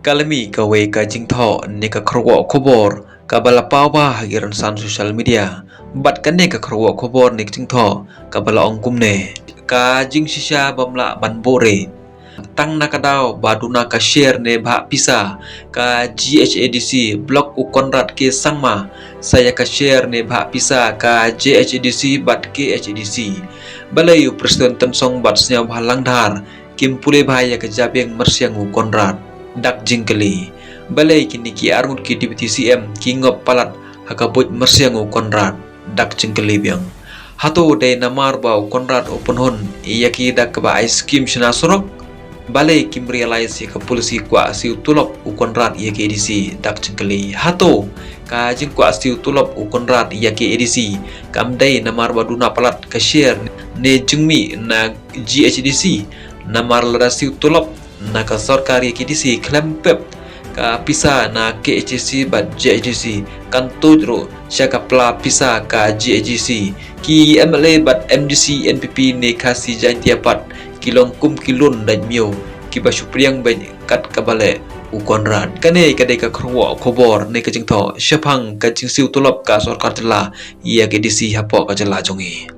Kalami kawe ka jingtho ne ka khorwo khobor ka bala pawa hagiran san social media bat kan ne ka khorwo khobor ne jingtho ka bala ongkumne ka jing shisha bamla banbore tang nakadaw baduna ka share ne bha pisa ka GHADC blog u Konrad ke sangma saya ka share ne bha pisa ka JHADC bat ke HADC balayu presiden tensong bat snya bhalangdhar kim pule bhaya ka jabeng mersiang u Konrad dak jingkeli balai kini ki arut ki deputy CM ki ngop palat hakabut mersiangu Konrad dak jingkeli biang hato de namar bau Konrad open hon iya ki dak ba ice cream shina sorok balai kim realize ka polisi kwa si utulop u Konrad iya ki edisi dak jingkeli hato ka jing kwa si utulop u Konrad iya ki edisi kamdai namar baduna palat ka share ne jingmi na GHDC namar ladasi utulop na ka sarkari KDC klempep ka pisa na KHC bat JHC kan tudro syaka pla pisa ka JHC ki MLA bat MDC NPP ne kasi jantiapat kilong kum kilon dan mio ki basupriang ban kat kabale u Konrad kane kadai ka khro khobor ne ka jingtho syapang ka jingsiu tulop ka sarkar jela ia KDC hapo ka jela jongi